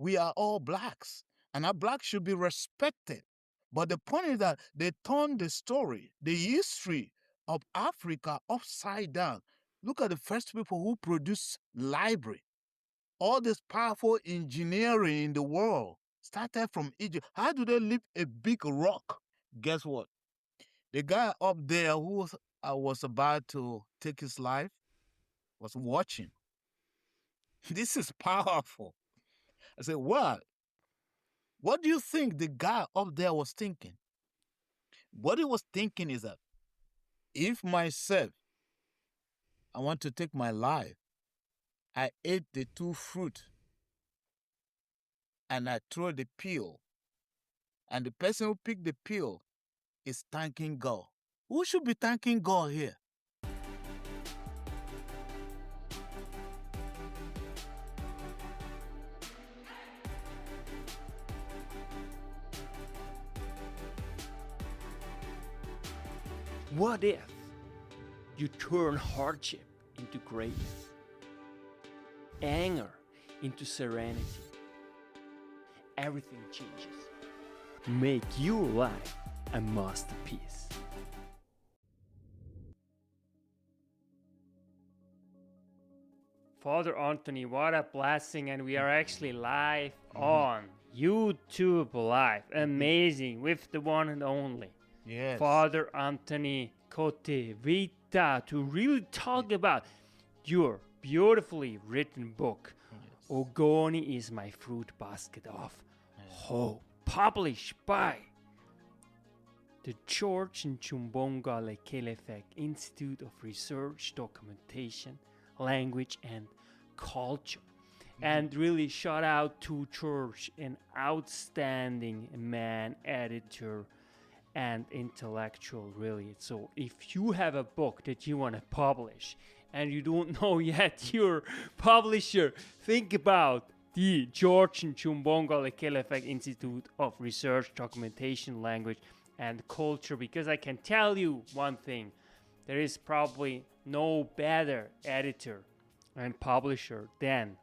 we are all blacks, and our blacks should be respected. But the point is that they turned the story, the history of Africa upside down. Look at the first people who produced library. All this powerful engineering in the world started from Egypt. How do they lift a big rock? Guess what? The guy up there who was about to take his life was watching. This is powerful. I said, what? What do you think the guy up there was thinking? What he was thinking is that if myself, I want to take my life, I ate the two fruit and I throw the peel, and the person who picked the peel is thanking God. Who should be thanking God here? What if you turn hardship into grace, anger into serenity? Everything changes. Make your life a masterpiece. Father Anthony, what a blessing, and we are actually live on YouTube Live. Amazing, with the one and only. Yes. Father Anthony Kote-Witha, to really talk about your beautifully written book, Ogoni is my fruit basket of hope, published by the George Nchumbonga Lekelefek Institute of Research, Documentation, Language and Culture. And really shout out to George, an outstanding man, editor, and intellectual, really. So if you have a book that you want to publish and you don't know yet your publisher, think about the George Nchumbonga Lekelefek Institute of Research, Documentation, Language and Culture, because I can tell you one thing: there is probably no better editor and publisher than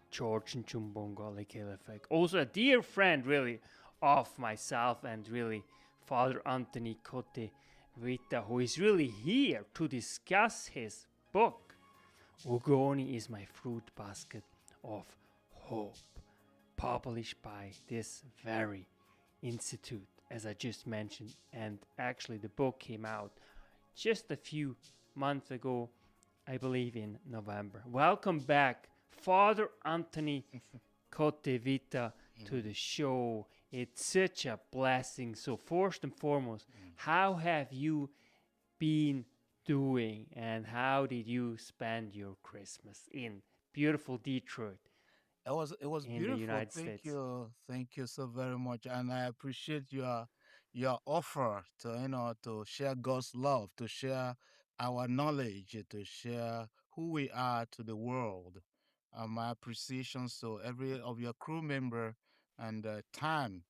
George Nchumbonga Lekelefek. Also a dear friend, really, of myself and really Father Anthony Kote-Witha, who is really here to discuss his book, Ogoni is my fruit basket of hope, published by this very institute, as I just mentioned. And actually the book came out just a few months ago, I believe in November. Welcome back, Father Anthony Kote-Witha, to the show. It's such a blessing. So first and foremost, how have you been doing, and how did you spend your Christmas in beautiful Detroit? It was in beautiful. the United Thank States. thank you so very much, and I appreciate your offer to share God's love, to share our knowledge, to share who we are to the world. My appreciation to every of your crew member and the time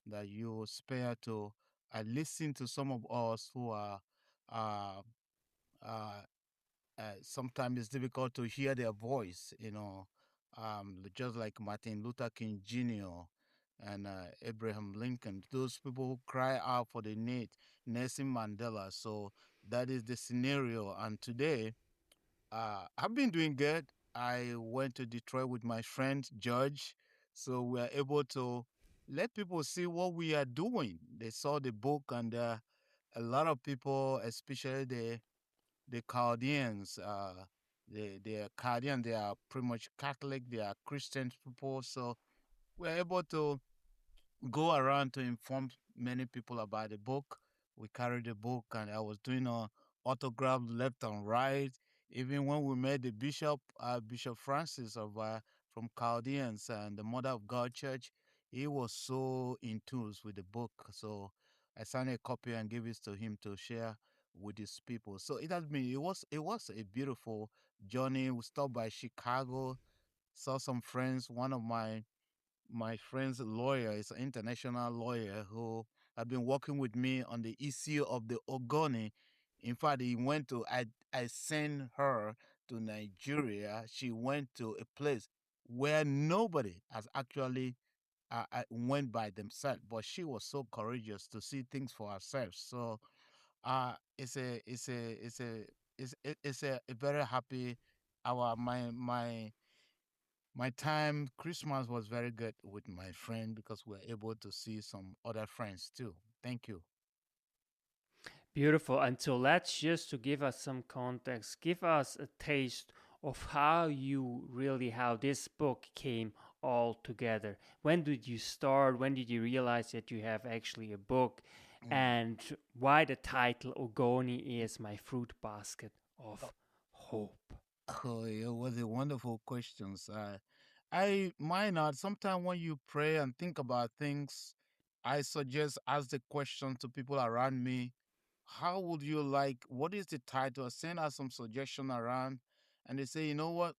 that you spare to listen to some of us who are uh, uh, sometimes it's difficult to hear their voice, just like Martin Luther King Jr. and Abraham Lincoln, those people who cry out for the need, Nelson Mandela. So that is the scenario. And today, I've been doing good. I went to Detroit with my friend George, so we are able to let people see what we are doing. They saw the book, and a lot of people, especially the Chaldeans, they are Chaldean, they are pretty much Catholic, they are Christian people. So we're able to go around to inform many people about the book. We carried the book, and I was doing a autograph left and right. Even when we met the bishop, Bishop Francis of from Chaldeans and the Mother of God Church, he was so in tune with the book. So I signed a copy and gave it to him to share with his people. So it was a beautiful journey. We stopped by Chicago, saw some friends. One of my friend's lawyer is an international lawyer who had been working with me on the issue of the Ogoni. In fact, I sent her to Nigeria. She went to a place where nobody has actually went by themselves, but she was so courageous to see things for herself. So it's a very happy our my time Christmas was very good with my friend because we were able to see some other friends too. Thank you. Beautiful. And so let's just to give us some context, give us a taste of how this book came all together. When did you start? When did you realize that you have actually a book? Mm. And why the title Ogoni is my fruit basket of hope? Oh, it was a wonderful questions. I might not. Sometimes when you pray and think about things, I suggest ask the question to people around me. How would you like? What is the title? Send us some suggestion around, and they say, you know what?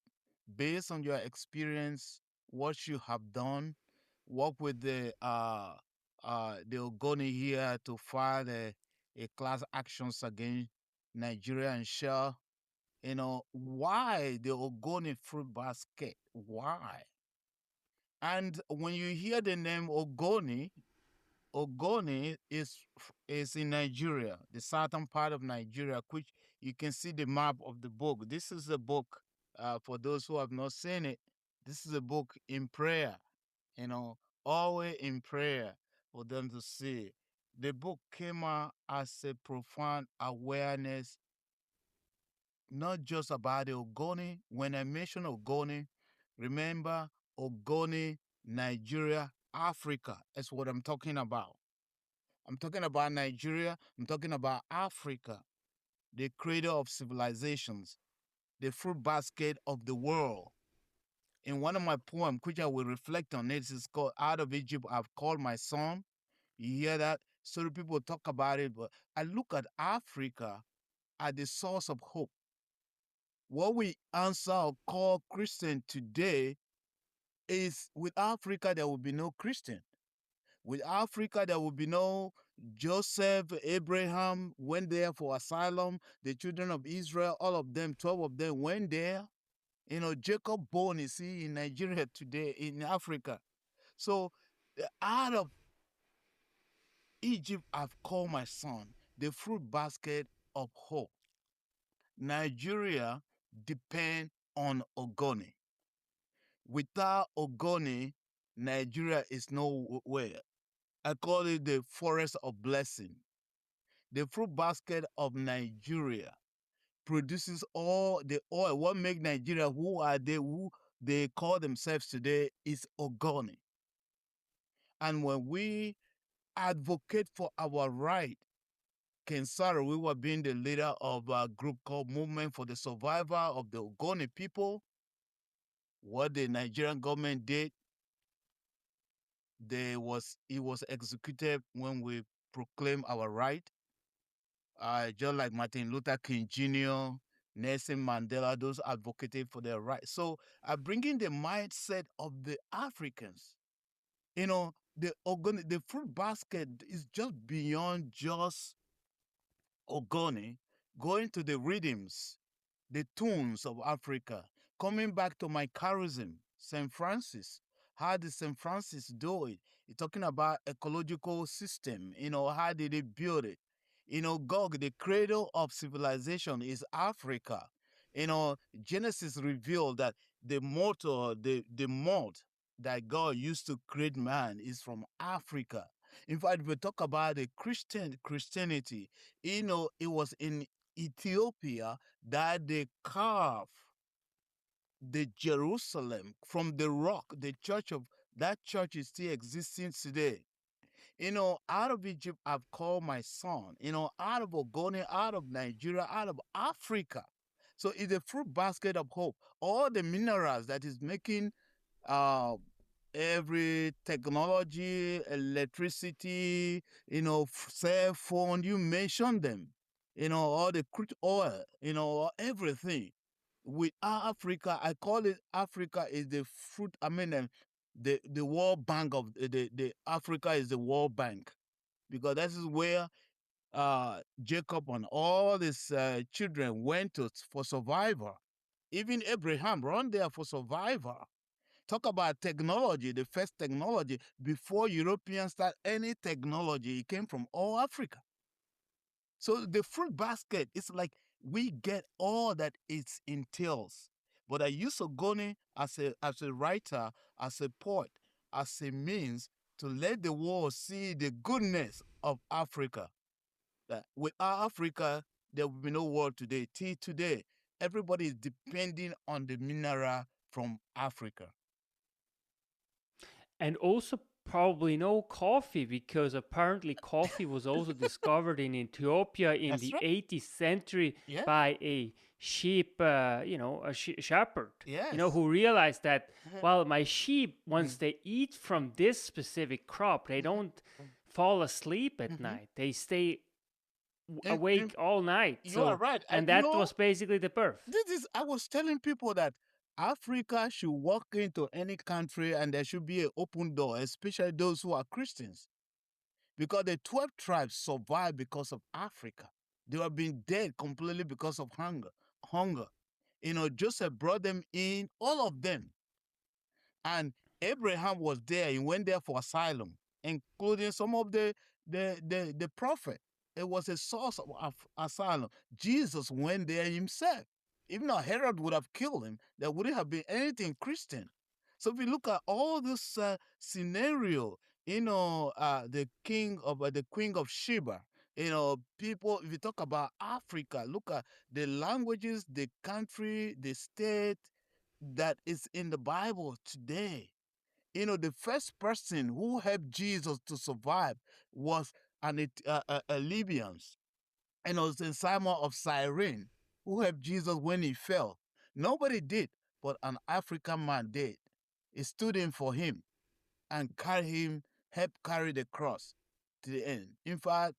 Based on your experience, what you have done, work with the Ogoni here to file a class actions against Nigeria and share why the Ogoni fruit basket? Why? And when you hear the name Ogoni, Ogoni is in Nigeria, the southern part of Nigeria, which you can see the map of the book. This is a book for those who have not seen it. This is a book in prayer, you know, always in prayer for them to see. The book came out as a profound awareness not just about the Ogoni. When I mention Ogoni, remember Ogoni, Nigeria, Africa. That's what I'm talking about. I'm talking about Nigeria. I'm talking about Africa, the cradle of civilizations, the fruit basket of the world. In one of my poems, which I will reflect on, it is called Out of Egypt, I've called my son. You hear that? So people talk about it, but I look at Africa as the source of hope. What we answer or call Christian today is with Africa, there will be no Christian. With Africa, there will be no Joseph, Abraham went there for asylum. The children of Israel, all of them, 12 of them went there. Jacob born, you see, in Nigeria today, in Africa. So out of Egypt, I've called my son the fruit basket of hope. Nigeria depend on Ogoni. Without Ogoni, Nigeria is nowhere. I call it the forest of blessing. The fruit basket of Nigeria produces all the oil. What makes Nigeria who are they? Who they call themselves today is Ogoni. And when we advocate for our right, Kensara, we were being the leader of a group called Movement for the Survival of the Ogoni People. What the Nigerian government did, it was executed when we proclaim our right. Just like Martin Luther King Jr., Nelson Mandela, those advocated for their rights. So bringing the mindset of the Africans, the fruit basket is just beyond just Ogoni, going to the rhythms, the tunes of Africa. Coming back to my charism, St. Francis, how did St. Francis do it? You're talking about ecological system, how did they build it? God, the cradle of civilization is Africa. Genesis revealed that the mortar, the mud that God used to create man is from Africa. In fact, if we talk about the Christianity, it was in Ethiopia that they carved the Jerusalem from the rock. The church of that church is still existing today. Out of Egypt, I've called my son. Out of Ogoni, out of Nigeria, out of Africa. So it's a fruit basket of hope. All the minerals that is making uh, every technology, electricity, cell phone, you mentioned them, all the crude oil, everything. With Africa, I call it Africa is the fruit, the World Bank of the Africa is the World Bank because that is where Jacob and all his children went to for survival. Even Abraham run there for survival. Talk about technology, the first technology. Before Europeans start any technology, it came from all Africa. So the fruit basket is like we get all that it entails. But I use Ogoni as a writer, as a poet, as a means to let the world see the goodness of Africa. That without Africa, there will be no world today. Till today, everybody is depending on the mineral from Africa. And also probably no coffee, because apparently coffee was also discovered in Ethiopia in That's the right. 18th century Yeah. by a sheep, a shepherd, Yes. who realized that, Uh-huh. well, my sheep, once they eat from this specific crop, they don't fall asleep at night. They stay awake all night. You are So, right. and that was basically the birth. This is I was telling people that Africa should walk into any country and there should be an open door, especially those who are Christians. Because the 12 tribes survived because of Africa. They have been dead completely because of hunger. Hunger. Joseph brought them in, all of them. And Abraham was there. He went there for asylum, including some of the prophet. It was a source of asylum. Jesus went there himself. If not, Herod would have killed him. There wouldn't have been anything Christian. So if you look at all this scenario, the queen of Sheba, people. If you talk about Africa, look at the languages, the country, the state that is in the Bible today. The first person who helped Jesus to survive was a Libyans. It was Simon of Cyrene who helped Jesus when he fell. Nobody did, but an African man did. He stood in for him and carried him, helped carry the cross to the end. In fact,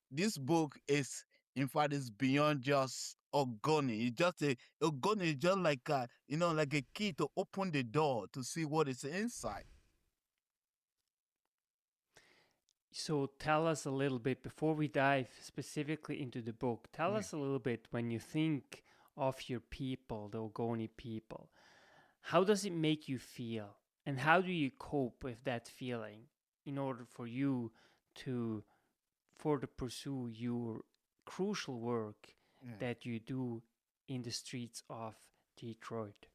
this book is, is beyond just Ogoni. Ogoni is just like like a key to open the door to see what is inside. So tell us a little bit, before we dive specifically into the book, tell us a little bit, when you think of your people, the Ogoni people, how does it make you feel? And how do you cope with that feeling in order for you to further pursue your crucial work that you do in the streets of Detroit?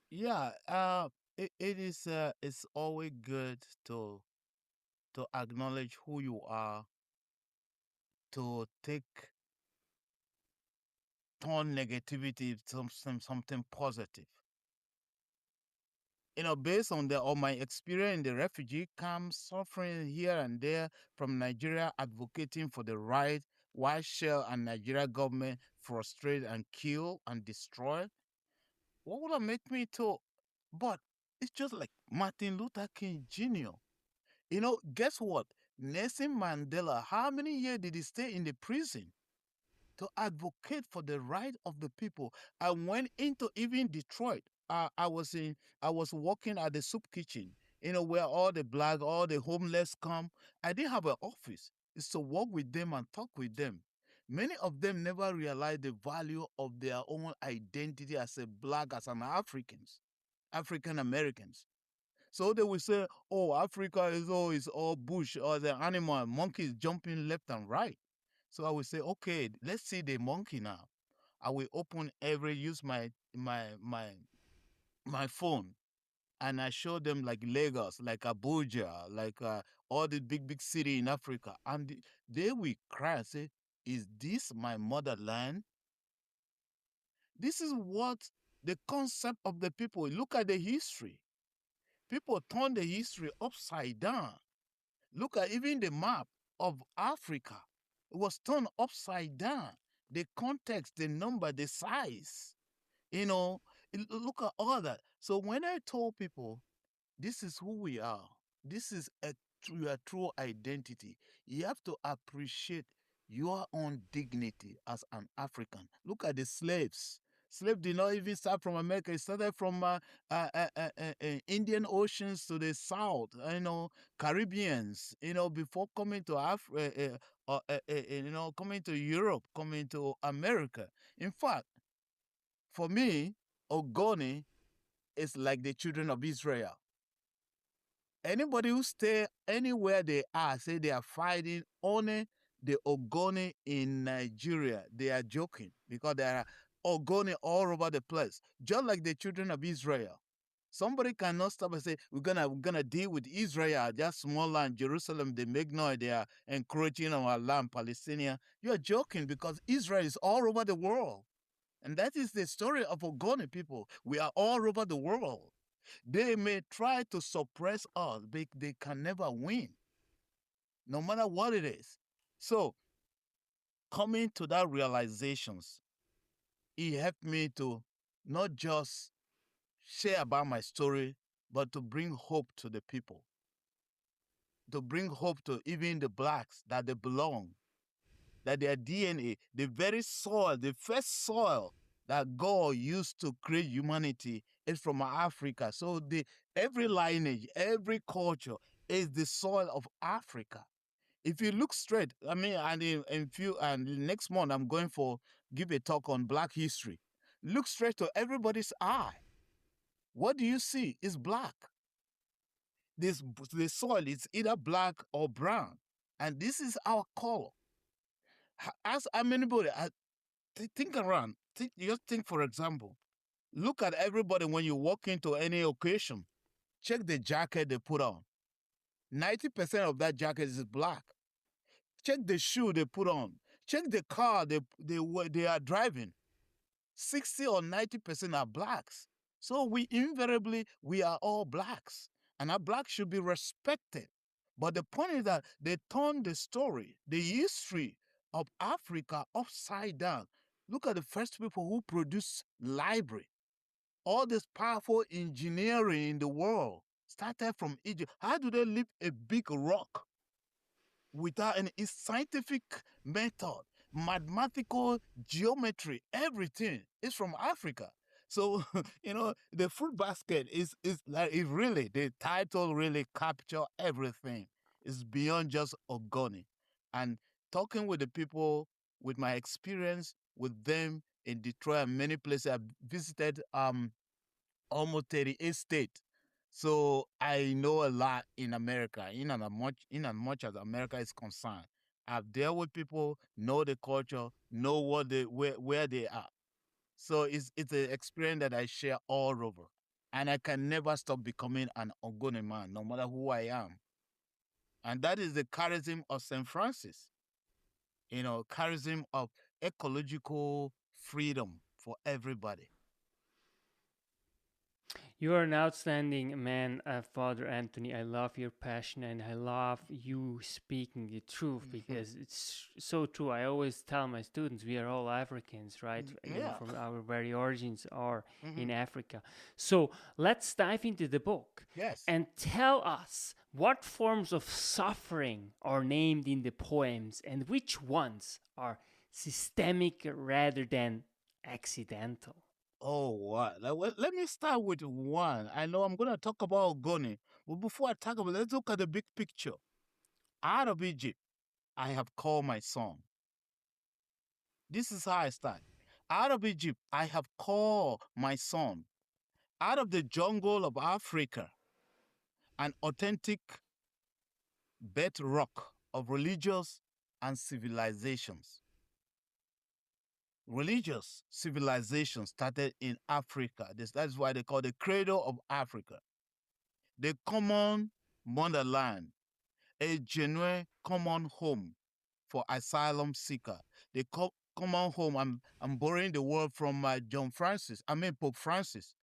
Yeah, it is. It's always good to acknowledge who you are, to turn negativity to something positive. Based on my experience in the refugee camp, suffering here and there from Nigeria, advocating for the right, while Shell and Nigeria government frustrate and kill and destroy. What would have made me to? But it's just like Martin Luther King Jr. Guess what? Nelson Mandela, how many years did he stay in the prison to advocate for the right of the people? I went into even Detroit. I was working at the soup kitchen, where all the homeless come. I didn't have an office. It's to work with them and talk with them. Many of them never realized the value of their own identity as a black, as an African Americans. So they will say, "Oh, Africa is all bush, or the animal, monkeys jumping left and right." So I will say, "Okay, let's see the monkey now." I will use my phone, and I show them like Lagos, like Abuja, like all the big city in Africa, and they will cry and say, "Is this my motherland?" This is what the concept of the people. Look at the history. People turn the history upside down. Look at even the map of Africa. It was turned upside down. The context, the number, the size. Look at all that. So when I told people, this is who we are, this is your true identity, you have to appreciate your own dignity as an African. Look at the slaves. Slaves did not even start from America. It started from Indian Oceans to the south, Caribbeans, before coming to coming to Europe, coming to America. In fact, for me, Ogoni is like the children of Israel. Anybody who stay anywhere they are, say they are fighting only the Ogoni in Nigeria, they are joking because there are Ogoni all over the place, just like the children of Israel. Somebody cannot stop and say we're gonna deal with Israel, just small land, Jerusalem. They make noise. They are encroaching on our land, Palestinian. You are joking because Israel is all over the world, and that is the story of Ogoni people. We are all over the world. They may try to suppress us, but they can never win, no matter what it is. So coming to that realizations, it helped me to not just share about my story, but to bring hope to the people, to bring hope to even the blacks that they belong, that their DNA, the very soil, the first soil that God used to create humanity is from Africa. So every lineage, every culture is the soil of Africa. If you look straight, I mean, and next month I'm going for give a talk on Black history. Look straight to everybody's eye. What do you see? It's black. The soil is either black or brown, and this is our color. Ask anybody. Think around. Just think, for example. Look at everybody when you walk into any occasion. Check the jacket they put on. 90% of that jacket is black. Check the shoe they put on. Check the car they are driving. 60 or 90% are blacks. So we are all blacks, and our blacks should be respected. But the point is that they turn the story, the history of Africa upside down. Look at the first people who produced library. All this powerful engineering in the world started from Egypt. How do they lift a big rock without any scientific method, mathematical geometry, everything is from Africa? So the fruit basket is like it really, the title really capture everything. It's beyond just Ogoni. And talking with the people, with my experience with them in Detroit and many places I've visited, almost 38 states. So I know a lot in America, in as much as America is concerned. I've dealt with people, know the culture, know where they are. So it's an experience that I share all over. And I can never stop becoming an Ogoni man, no matter who I am. And that is the charism of St. Francis, charism of ecological freedom for everybody. You are an outstanding man, Father Anthony. I love your passion and I love you speaking the truth because it's so true. I always tell my students we are all Africans, right? Yeah. From our very origins are in Mhm. Africa. So let's dive into the book. Yes. And tell us what forms of suffering are named in the poems and which ones are systemic rather than accidental. Oh, what? Let me start with one. I know I'm going to talk about Ogoni, but before I talk about it, let's look at the big picture. Out of Egypt, I have called my son. This is how I start. Out of Egypt, I have called my son. Out of the jungle of Africa, an authentic bedrock of religious and civilizations. Religious civilization started in Africa. That's why they call the cradle of Africa. The common motherland, a genuine common home for asylum seeker. The common home, I'm borrowing the word from Pope Francis.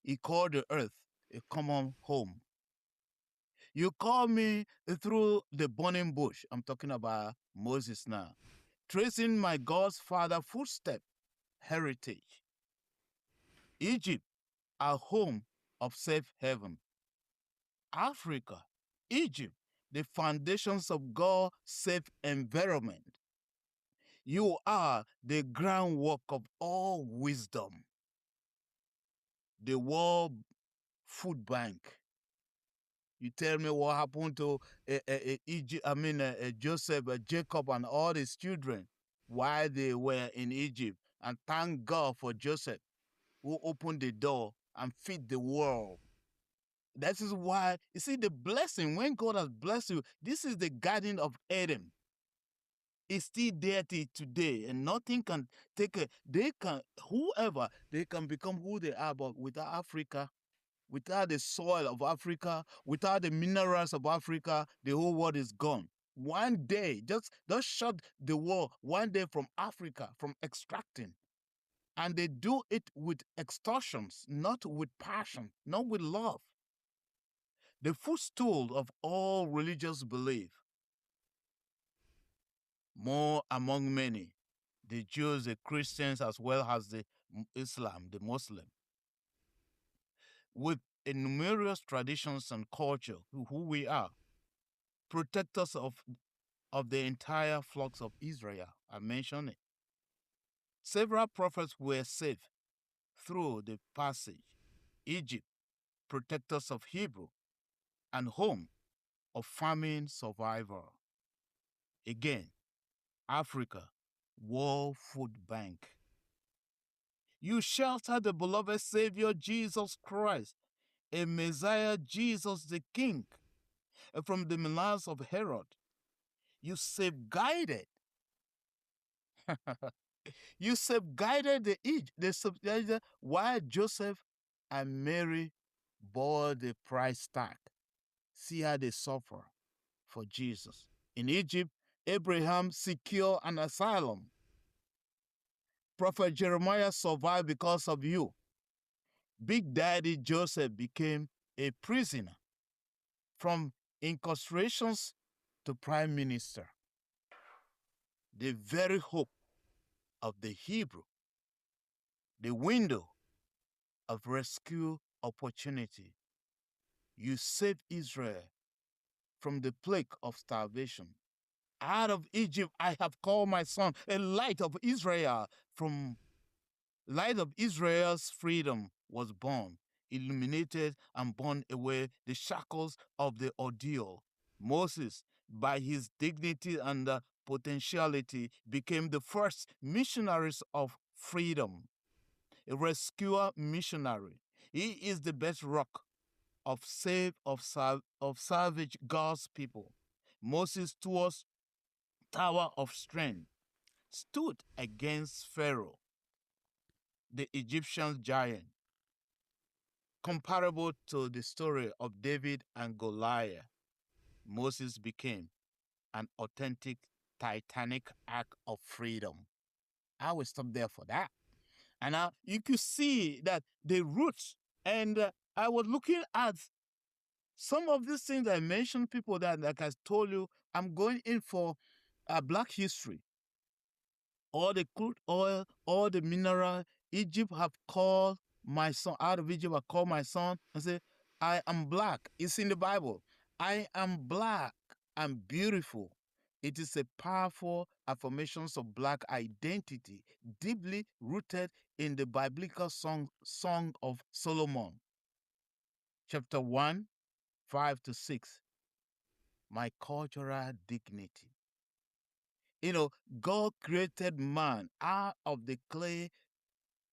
He called the earth a common home. You call me through the burning bush. I'm talking about Moses now. Tracing my God's father footstep, heritage. Egypt, a home of safe haven. Africa, Egypt, the foundations of God's safe environment. You are the groundwork of all wisdom. The World Food Bank. You tell me what happened to Egypt, Joseph, Jacob, and all his children while they were in Egypt. And thank God for Joseph, who opened the door and feed the world. That is why, you see, the blessing, when God has blessed you, this is the Garden of Eden. It's still there till today, and nothing can take it. They can, whoever, they can become who they are, but without Africa, without the soil of Africa, without the minerals of Africa, the whole world is gone. One day, just shut the world one day from Africa, from extracting. And they do it with extortions, not with passion, not with love. The footstool of all religious belief, more among many, the Jews, the Christians, as well as the Islam, the Muslim, with a numerous traditions and culture, who we are, protectors of the entire flocks of Israel. I mentioned it. Several prophets were saved through the passage. Egypt, protectors of Hebrew, and home of famine survivor. Again, Africa, World Food Bank. You shelter the beloved Savior Jesus Christ, a Messiah Jesus the King, from the malice of Herod. You safeguarded. You safeguarded the Egypt, while Joseph and Mary bore the price tag. See how they suffer for Jesus. In Egypt, Abraham secured an asylum. Prophet Jeremiah survived because of you. Big Daddy Joseph became a prisoner, from incarcerations to prime minister. The very hope of the Hebrew, the window of rescue opportunity. You saved Israel from the plague of starvation. Out of Egypt I have called my son, a light of Israel. From light of Israel's freedom was born, illuminated and borne away the shackles of the ordeal. Moses, by his dignity and potentiality, became the first missionaries of freedom, a rescuer missionary. He is the best rock of savage God's people. Moses was tower of strength, stood against Pharaoh, the Egyptian giant, comparable to the story of David and Goliath. Moses became an authentic titanic act of freedom. I will stop there for that. And now you could see that the roots, and I was looking at some of these things I mentioned, people that, like I told you, I'm going in for black history. All the crude oil, all the mineral, Egypt have called my son, out of Egypt I called my son and say, I am black. It's in the Bible. I am black and beautiful. It is a powerful affirmation of black identity, deeply rooted in the biblical Song of Solomon, chapter 1, 5 to 6. My cultural dignity. You know, God created man out of the clay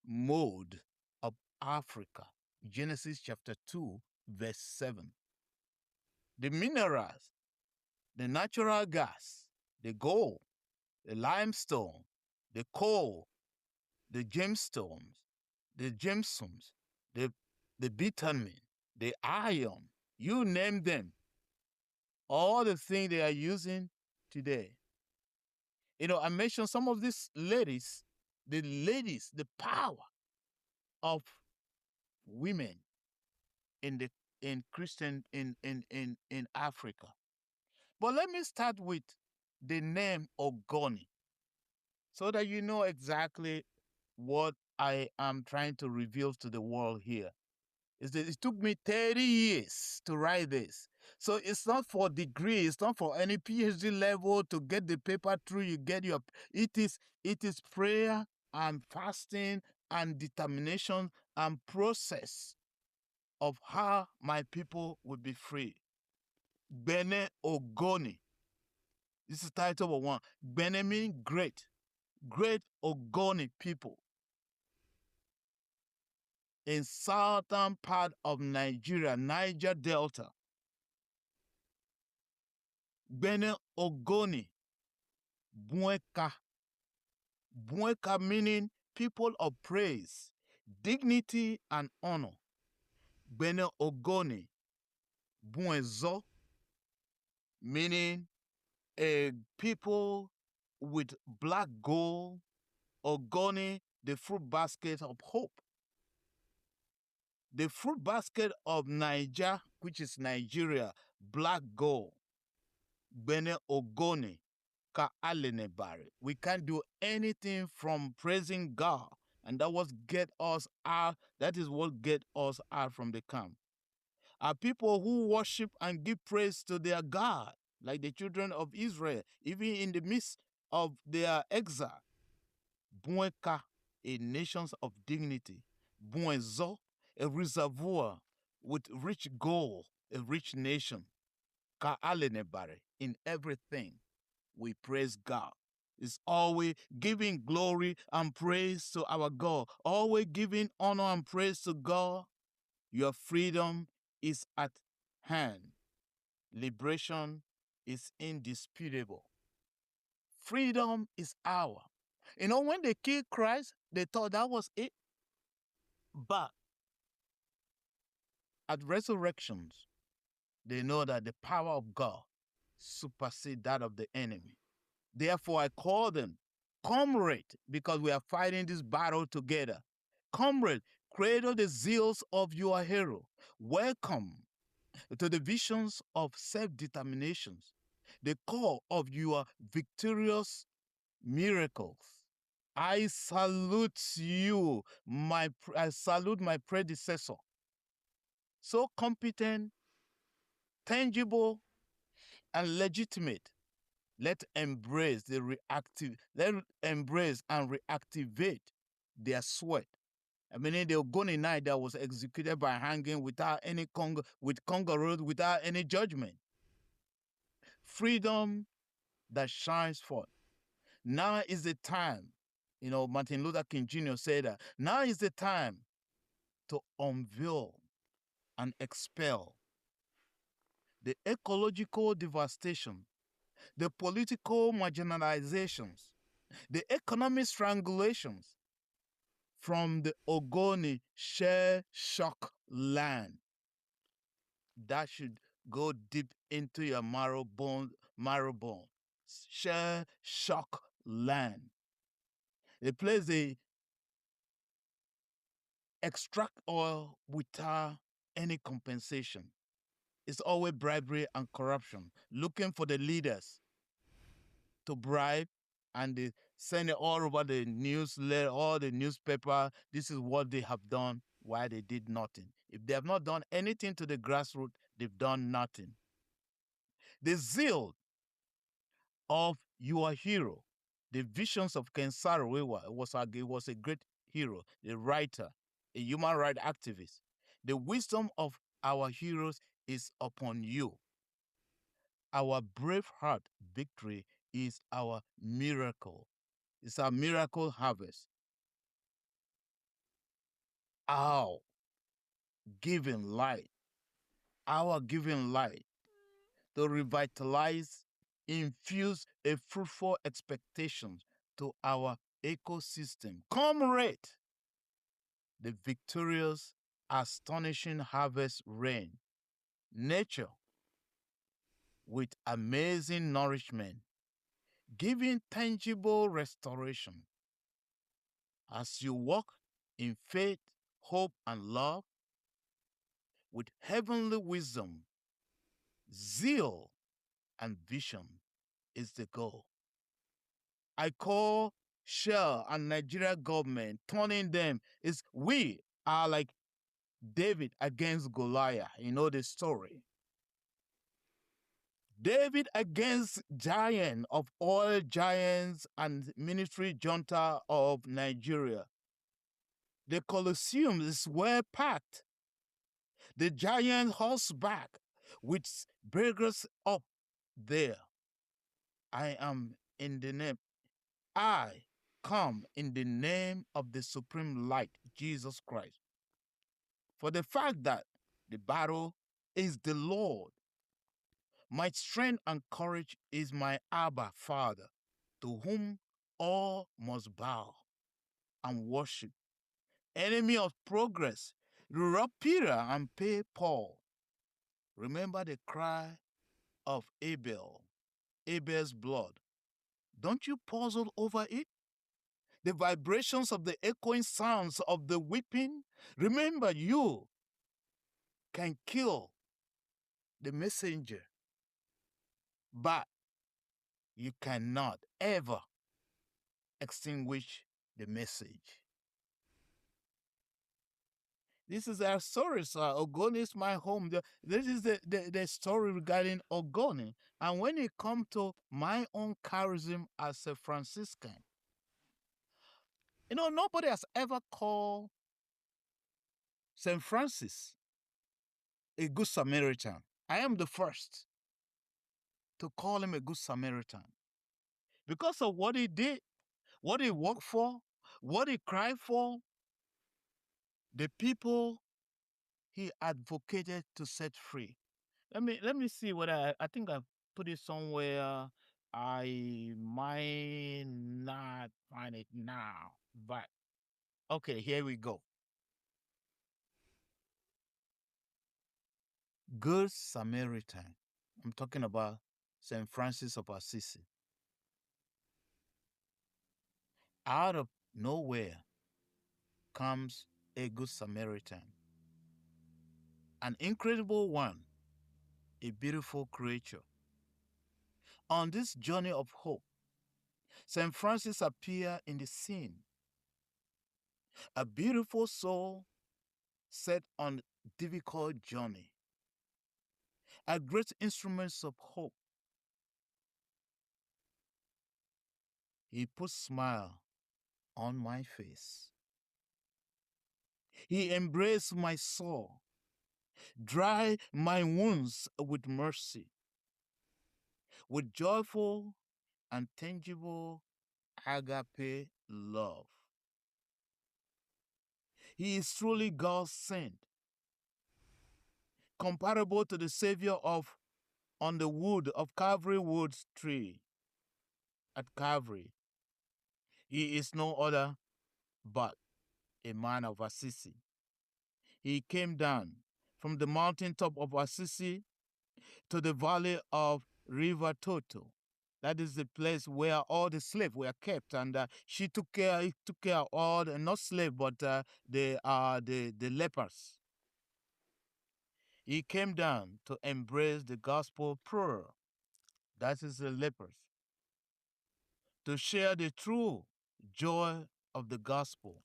mold of Africa. Genesis chapter 2, verse 7. The minerals, the natural gas, the gold, the limestone, the coal, the gemstones, the bitumen, the iron, you name them. All the things they are using today. You know, I mentioned some of these ladies, the power of women in Christian in Africa. But let me start with the name Ogoni, so that you know exactly what I am trying to reveal to the world here. Is that it took me 30 years to write this. So it's not for degree, it's not for any PhD level to get the paper through. You get your it is prayer and fasting and determination and process of how my people will be free. Bene Ogoni. This is title number one. Bene meaning great. Great Ogoni people. in southern part of Nigeria, Niger Delta. Bene Ogoni, Buenka. Buenka meaning people of praise, dignity, and honor. Bene Ogoni, Buenzo, meaning a people with black gold. Ogoni, the fruit basket of hope. The fruit basket of Niger, which is Nigeria, black gold. Bene Ogoni, ka alenebare. We can't do anything from praising God, and that was get us out. That is what get us out from the camp. Are people who worship and give praise to their God, like the children of Israel, even in the midst of their exile. Buenka, a nation of dignity. Buenzo, a reservoir with rich gold, a rich nation. Ka alenebare, in everything we praise God. It's always giving glory and praise to our God, always giving honor and praise to God. Your freedom is at hand. Liberation is indisputable. Freedom is ours. You know, when they killed Christ, they thought that was it. But at resurrections, they know that the power of God supersedes that of the enemy. Therefore, I call them comrade, because we are fighting this battle together. Comrade, cradle the zeals of your hero. Welcome to the visions of self-determinations, the core of your victorious miracles. I salute you, I salute my predecessor. So competent, tangible, and legitimate. Let embrace and reactivate their sweat. I mean, the Ogoni night that was executed by hanging without any kangaroos, without any judgment. Freedom that shines forth. Now is the time. You know, Martin Luther King Jr. said that. Now is the time to unveil and expel the ecological devastation, the political marginalizations, the economic strangulations from the Ogoni share shock land. That should go deep into your marrow bone. Share shock land. The place they extract oil without any compensation. It's always bribery and corruption, looking for the leaders to bribe, and they send it all over the newsletter, all the newspaper. This is what they have done, why they did nothing. If they have not done anything to the grassroots, they've done nothing. The zeal of your hero, the visions of Kensaro Wiwa was a great hero, a writer, a human rights activist. The wisdom of our heroes is upon you. Our brave heart victory is our miracle. It's our miracle harvest. Our giving light to revitalize, infuse a fruitful expectation to our ecosystem. Comrade, the victorious, astonishing harvest rain, nature with amazing nourishment, giving tangible restoration. As you walk in faith, hope, and love, with heavenly wisdom, zeal, and vision is the goal. I call Shell and Nigeria government, turning them is we are like David against Goliath. You know the story. David against giant of all giants and military junta of Nigeria. The Colosseum is well packed. The giant horseback with burgers up there. I am in the name. I come in the name of the supreme light, Jesus Christ. For the fact that the battle is the Lord. My strength and courage is my Abba Father, to whom all must bow and worship. Enemy of progress, rob Peter and pay Paul. Remember the cry of Abel's blood. Don't you puzzle over it? The vibrations of the echoing sounds of the weeping. Remember, you can kill the messenger, but you cannot ever extinguish the message. This is our story, sir. Ogoni is my home. This is the story regarding Ogoni. And when it comes to my own charism as a Franciscan, nobody has ever called St. Francis a good Samaritan. I am the first to call him a good Samaritan because of what he did, what he worked for, what he cried for, the people he advocated to set free. Let me see what I think I put it somewhere. I might not find it now, but okay, here we go. Good Samaritan. I'm talking about St. Francis of Assisi. Out of nowhere comes a good Samaritan, an incredible one, a beautiful creature. On this journey of hope, St. Francis appeared in the scene, a beautiful soul set on a difficult journey, a great instrument of hope. He put smile on my face. He embraced my soul, dry my wounds with mercy, with joyful and tangible agape love. He is truly God's sent, comparable to the Savior of on the wood of Calvary Woods tree at Calvary. He is no other but a man of Assisi. He came down from the mountaintop of Assisi to the valley of River Toto. That is the place where all the slaves were kept, and he took care of all the not slaves but the lepers. He came down to embrace the gospel poor, that is the lepers, to share the true joy of the gospel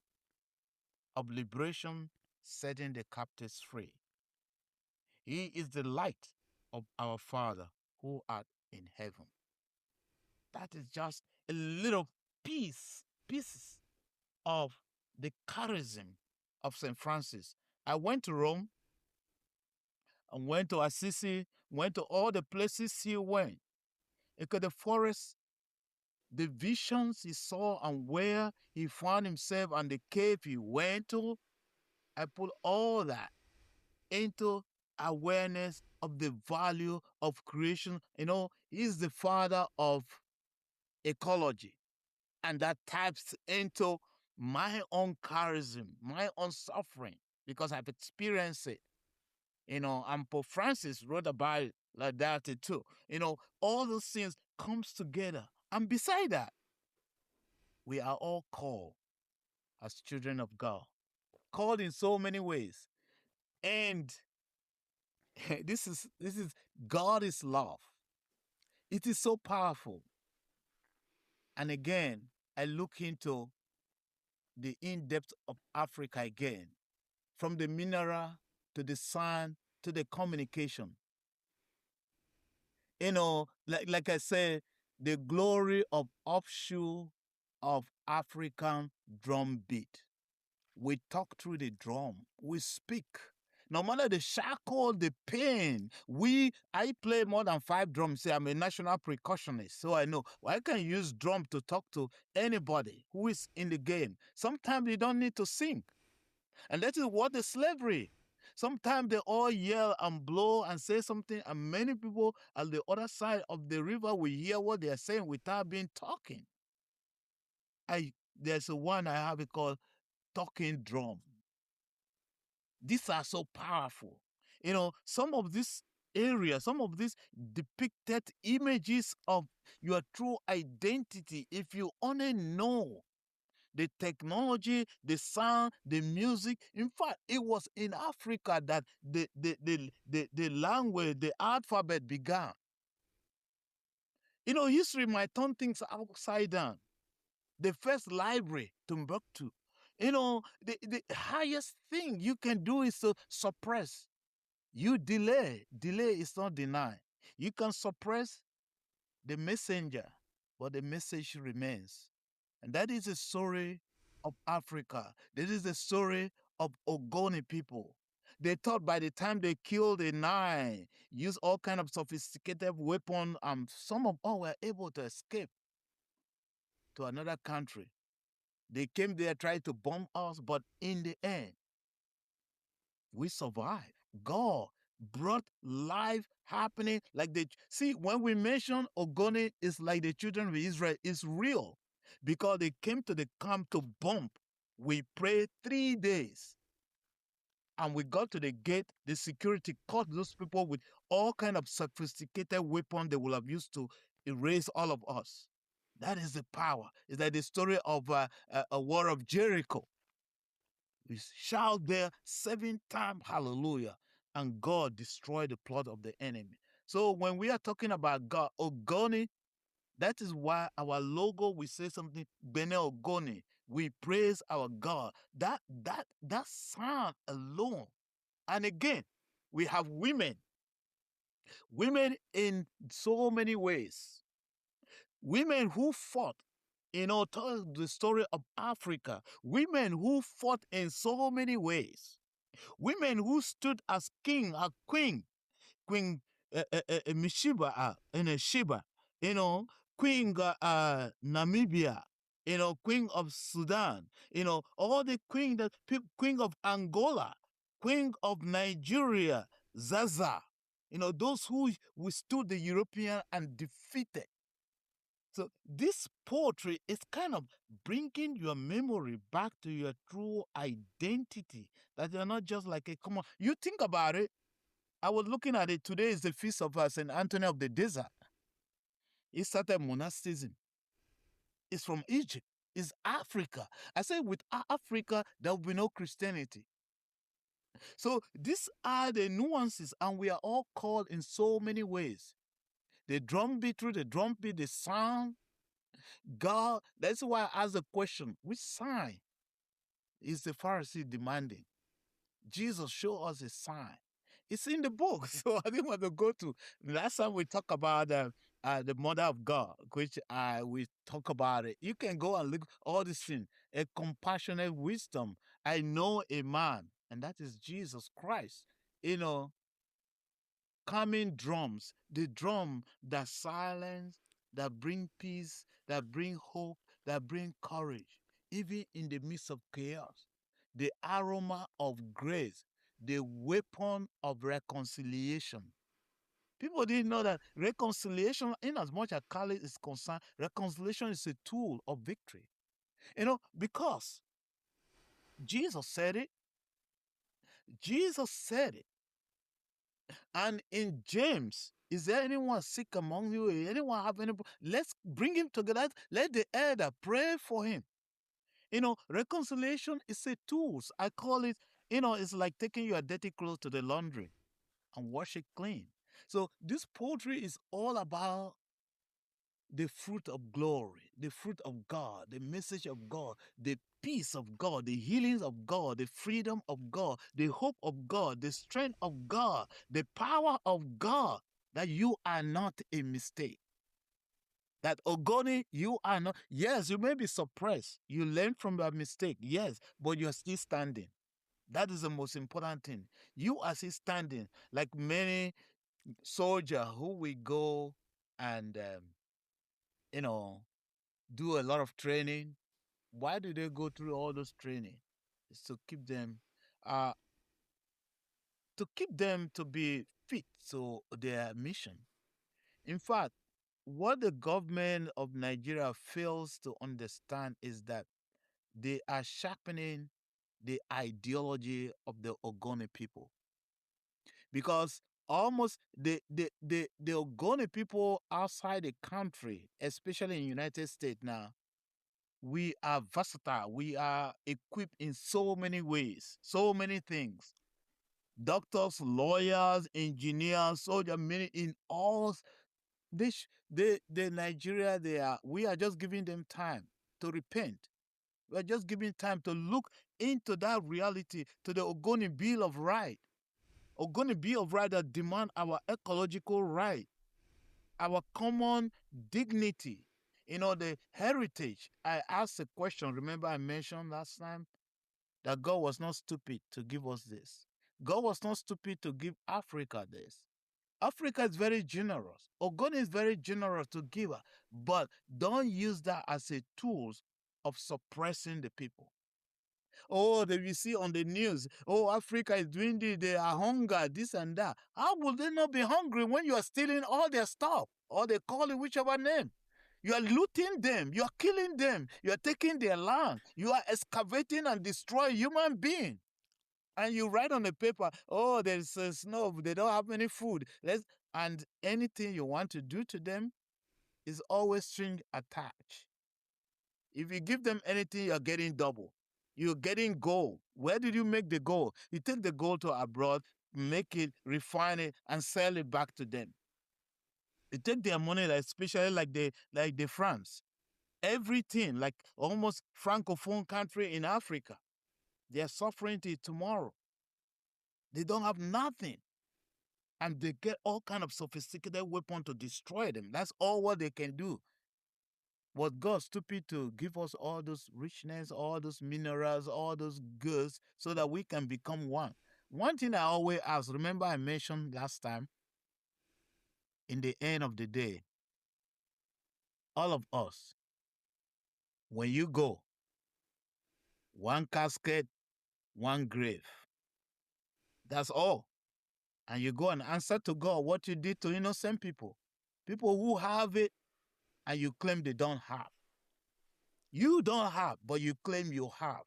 of liberation, setting the captives free. He is the light of our Father who art in heaven. That is just a little pieces of the charism of St. Francis. I went to Rome and went to Assisi, went to all the places he went. Into the forest, the visions he saw and where he found himself and the cave he went to, I put all that into awareness of the value of creation. He's the father of ecology. And that taps into my own charism, my own suffering, because I've experienced it. And Pope Francis wrote about it like that too. All those things comes together. And beside that, we are all called as children of God, called in so many ways. And this is God is love. It is so powerful. And again, I look into the in-depth of Africa again, from the mineral to the sun to the communication. Like I said, the glory of offshoot of African drum beat. We talk through the drum. We speak. No matter the shackle, the pain, I play more than 5 drums. I'm a national percussionist, so I know I can use drum to talk to anybody who is in the game. Sometimes you don't need to sing. And that is what the slavery Sometimes they all yell and blow and say something, and many people at the other side of the river will hear what they are saying without being talking. There's a one I have it called talking drum. These are so powerful. Some of these areas, some of these depicted images of your true identity, if you only know the technology, the sound, the music. In fact, it was in Africa that the language, the alphabet began. History might turn things upside down. The first library, Timbuktu. The highest thing you can do is to suppress. You delay. Delay is not deny. You can suppress the messenger, but the message remains. And that is the story of Africa. This is the story of Ogoni people. They thought by the time they killed a nine, used all kind of sophisticated weapon, some of all were able to escape to another country. They came there, tried to bomb us, but in the end, we survived. God brought life happening see, when we mention Ogoni, it's like the children of Israel. It's real because they came to the camp to bomb. We prayed 3 days and we got to the gate. The security caught those people with all kind of sophisticated weapons they will have used to erase all of us. That is the power. It's like the story of a war of Jericho. We shout there 7 times, hallelujah, and God destroyed the plot of the enemy. So when we are talking about God, Ogoni, that is why our logo, we say something, Bene Ogoni. We praise our God. That sound alone. And again, we have women in so many ways. Women who fought, tell the story of Africa. Women who fought in so many ways. Women who stood as king, as queen, Mishiba, Sheba, Queen Namibia, Queen of Sudan, all the Queen of Angola, Queen of Nigeria, Zaza, those who withstood the European and defeated. So this poetry is kind of bringing your memory back to your true identity, that you're not just like a common. You think about it. I was looking at it. Today is the feast of St. Anthony of the Desert. He started monasticism. It's from Egypt. It's Africa. I say with Africa, there will be no Christianity. So these are the nuances, and we are all called in so many ways. The drum beat, through the drum beat, the sound, God. That's why I asked the question, which sign is the Pharisee demanding? Jesus showed us a sign. It's in the book, so I didn't want to go to. Last time we talked about the Mother of God, which we talk about it. You can go and look all these things. A compassionate wisdom. I know a man, and that is Jesus Christ. Calming drums, the drum that silence, that bring peace, that bring hope, that bring courage, even in the midst of chaos. The aroma of grace, the weapon of reconciliation. People didn't know that reconciliation, in as much as Kali is concerned, reconciliation is a tool of victory. Because Jesus said it. Jesus said it. And in James, is there anyone sick among you? Anyone have any? Let's bring him together. Let the elder pray for him. Reconciliation is a tool. I call it, it's like taking your dirty clothes to the laundry and wash it clean. So this poetry is all about the fruit of glory, the fruit of God, the message of God, the peace of God, the healings of God, the freedom of God, the hope of God, the strength of God, the power of God, that you are not a mistake. That Ogoni, you are not. Yes, you may be suppressed. You learn from your mistake. Yes, but you are still standing. That is the most important thing. You are still standing, like many soldiers who will go and do a lot of training. Why do they go through all those training? It's to keep them. Uh, to keep them to be fit to their mission. In fact, what the government of Nigeria fails to understand is that they are sharpening the ideology of the Ogoni people, because almost the Ogoni people outside the country, especially in United States now, we are versatile. We are equipped in so many ways, so many things. Doctors, lawyers, engineers, soldiers, many in all the Nigeria they are. We are just giving them time to repent. We are just giving time to look into that reality, to the Ogoni Bill of Right. Ogoni Bill of Right that demand our ecological right, our common dignity, the heritage. I asked a question. Remember, I mentioned last time that God was not stupid to give us this. God was not stupid to give Africa this. Africa is very generous. Ogoni is very generous to give, but don't use that as a tool of suppressing the people. Oh, that we see on the news, oh, Africa is doing this, they are hunger, this and that. How will they not be hungry when you are stealing all their stuff, or they call it whichever name? You are looting them, you are killing them, you are taking their land, you are excavating and destroying human beings. And you write on the paper, oh, there's snow, they don't have any food. And anything you want to do to them is always string attached. If you give them anything, you're getting double. You're getting gold. Where did you make the gold? You take the gold to abroad, make it, refine it, and sell it back to them. You take their money, especially like the France. Everything, like almost francophone country in Africa, they are suffering till tomorrow. They don't have nothing. And they get all kind of sophisticated weapon to destroy them. That's all what they can do. Was God stupid to give us all those richness, all those minerals, all those goods, so that we can become one? One thing I always ask, remember I mentioned last time, in the end of the day, all of us, when you go, one casket, one grave. That's all. And you go and answer to God what you did to innocent people. People who have it, and you claim they don't have. You don't have, but you claim you have.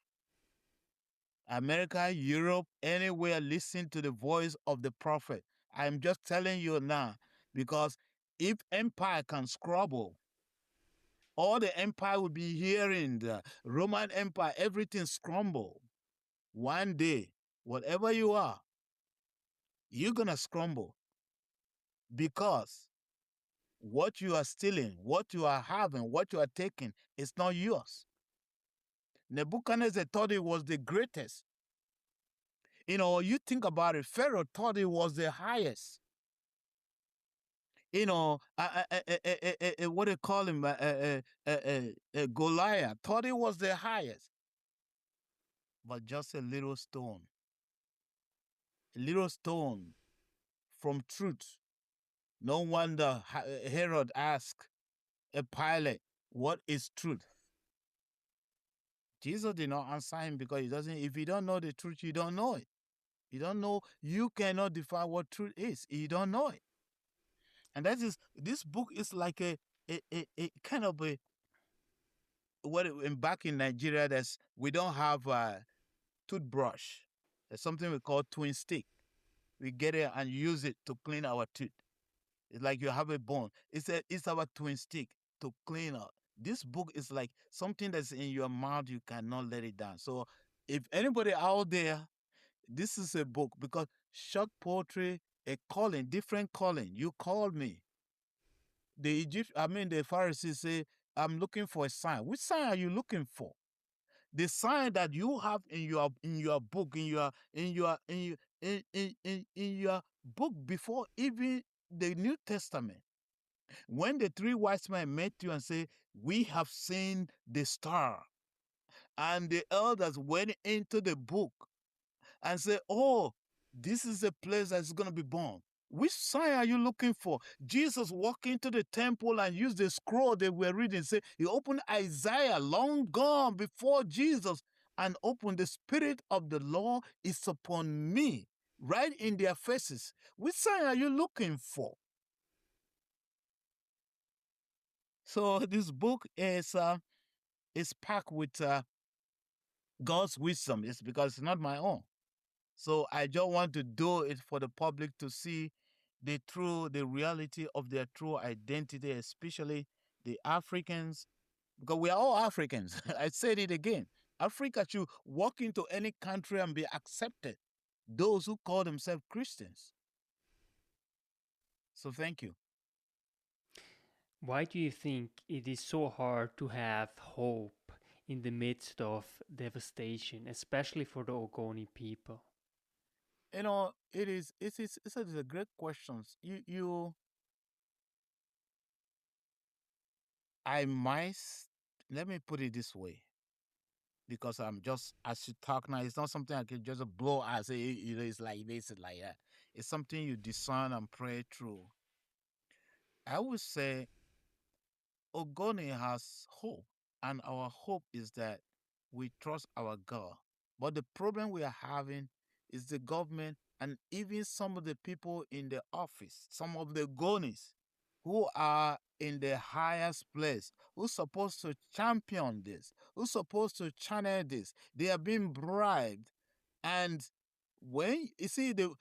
America, Europe, anywhere, listen to the voice of the prophet. I'm just telling you now, because if empire can squabble, all the empire will be hearing the Roman Empire, everything scramble. One day, whatever you are, you're gonna scramble, because what you are stealing, what you are having, what you are taking is not yours. Nebuchadnezzar thought it was the greatest. You think about it, Pharaoh thought it was the highest. What do you call him? Goliath thought it was the highest. But just a little stone from truth. No wonder Herod asked a Pilate, what is truth? Jesus did not answer him, because he doesn't. If you don't know the truth, you don't know it. You don't know. You cannot define what truth is. You don't know it. And that is, this book is like a kind of a, back in Nigeria, we don't have a toothbrush. There's something we call twin stick. We get it and use it to clean our tooth. It's like you have a bone. It's our twin stick to clean up. This book is like something that's in your mouth, you cannot let it down. So if anybody out there, this is a book, because short poetry, a calling, different calling. You called me. The Pharisees say, I'm looking for a sign. Which sign are you looking for? The sign that you have in your book, in your book before even the New Testament. When the three wise men met you and say, we have seen the star, and the elders went into the book and say, oh, this is the place that's going to be born. Which sign are you looking for? Jesus walked into the temple and used the scroll they were reading. Say, he opened Isaiah, long gone before Jesus, and opened, the Spirit of the Lord is upon me. right in their faces. Which sign are you looking for? So this book is packed with God's wisdom. It's because it's not my own. So I just want to do it for the public to see the reality of their true identity, especially the Africans, because we are all Africans. I said it again. Africa should walk into any country and be accepted. Those who call themselves Christians. So thank you. Why do you think it is so hard to have hope in the midst of devastation, especially for the Ogoni people? You know, it's a great question. I might let me put it this way, because I'm just as you talk now, it's not something I can just blow out say it's like this, it's like that. It's something you discern and pray through. I would say Ogoni has hope, and our hope is that we trust our God. But the problem we are having is the government and even some of the people in the office, some of the Gonis who are in the highest place, who's supposed to champion this, who's supposed to channel this. They are being bribed. And when you see the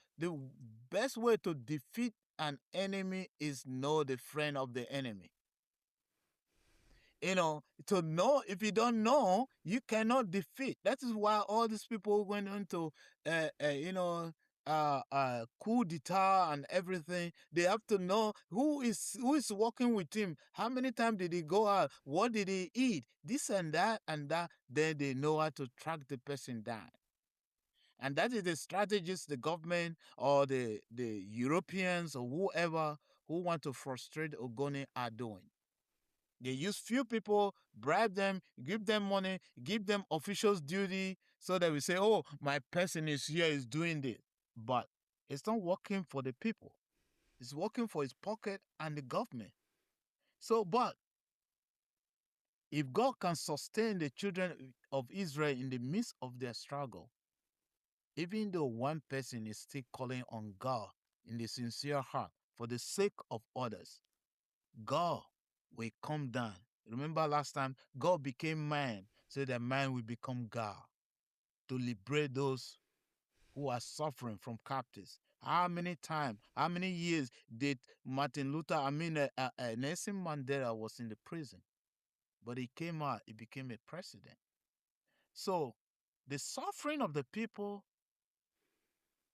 best way to defeat an enemy is know the friend of the enemy. To know, if you don't know, you cannot defeat. That is why all these people went into coup d'etat and everything. They have to know who is working with him, how many times did he go out, what did he eat, this and that and that. Then they know how to track the person down. And that is the strategies the government or the Europeans or whoever who want to frustrate Ogoni are doing. They use few people, bribe them, give them money, give them officials duty, so that we say, oh, my person is here, is doing this. But it's not working for the people. It's working for his pocket and the government. So, but if God can sustain the children of Israel in the midst of their struggle, even though one person is still calling on God in the sincere heart for the sake of others, God will come down. Remember last time, God became man so that man will become God to liberate those who are suffering from captives. How many times, how many years did Nelson Mandela was in the prison, but he came out, he became a president. So the suffering of the people,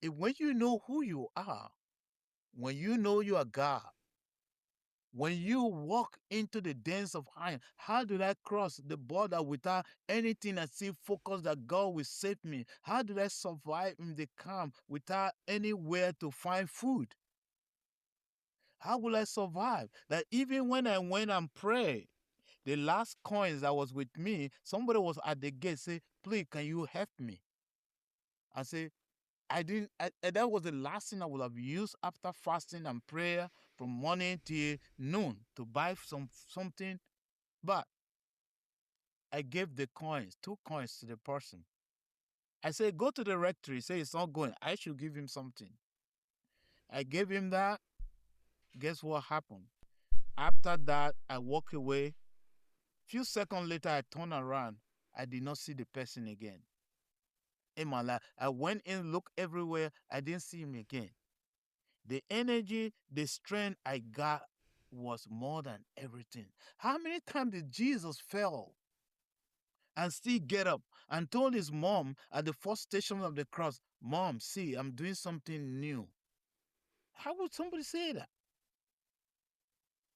when you know who you are, when you know you are God, when you walk into the dens of iron, how did I cross the border without anything and still focus that God will save me? How did I survive in the camp without anywhere to find food? How will I survive? That even when I went and prayed, the last coins that was with me, somebody was at the gate say, please, can you help me? I say, I didn't. That was the last thing I would have used after fasting and prayer from morning till noon to buy something. But I gave the coins, 2 coins to the person. I said, go to the rectory. Say it's not going. I should give him something. I gave him that. Guess what happened? After that, I walk away. Few seconds later, I turn around. I did not see the person again. In my life, I went in, looked everywhere. I didn't see him again. The energy, the strength I got was more than everything. How many times did Jesus fail and still get up and told his mom at the first station of the cross, Mom, see, I'm doing something new? How would somebody say that?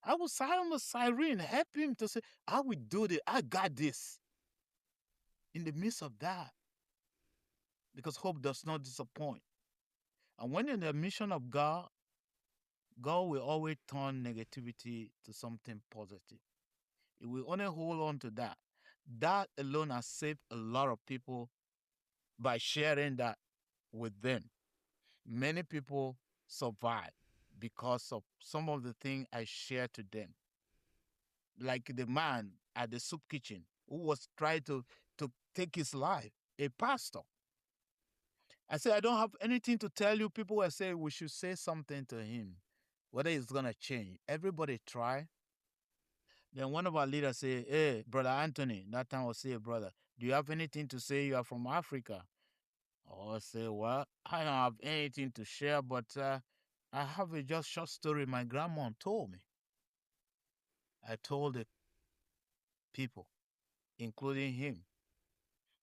I would silence a siren, help him to say, I will do this, I got this. In the midst of that, because hope does not disappoint. And when in the mission of God, God will always turn negativity to something positive. If we only hold on to that, that alone has saved a lot of people by sharing that with them. Many people survive because of some of the things I share to them. Like the man at the soup kitchen who was trying to take his life, a pastor. I said, I don't have anything to tell you. People were saying we should say something to him, whether it's going to change. Everybody try. Then one of our leaders said, hey, Brother Anthony, that time I say, brother, do you have anything to say? You are from Africa. I say, well, I don't have anything to share, but I have a just short story my grandma told me. I told the people, including him,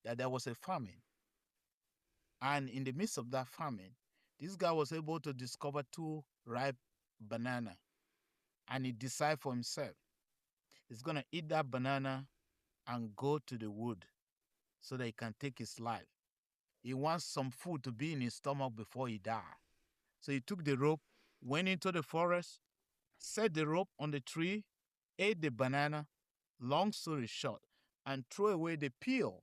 that there was a famine. And in the midst of that famine, this guy was able to discover two ripe banana. And he decided for himself, he's going to eat that banana and go to the wood so that he can take his life. He wants some food to be in his stomach before he dies. So he took the rope, went into the forest, set the rope on the tree, ate the banana, long story short, and threw away the peel.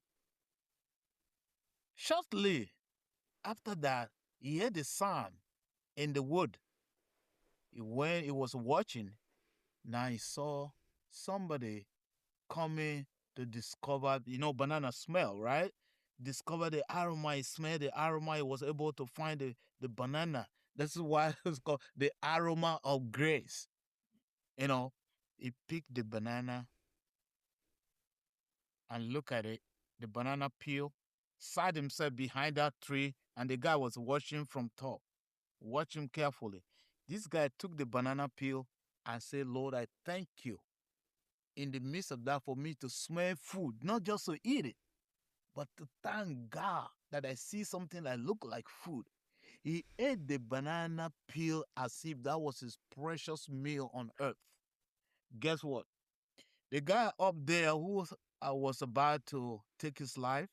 Shortly after that, he heard the sound in the wood. When he was watching, now he saw somebody coming to discover, banana smell, right? Discover the aroma, he smelled the aroma, he was able to find the banana. This is why it's called the aroma of grace. He picked the banana and looked at it, the banana peel, sat himself behind that tree, and the guy was watching from top. Watch him carefully. This guy took the banana peel and said, Lord, I thank you in the midst of that for me to smell food, not just to eat it, but to thank God that I see something that look like food. He ate the banana peel as if that was his precious meal on earth. Guess what? The guy up there who was about to take his life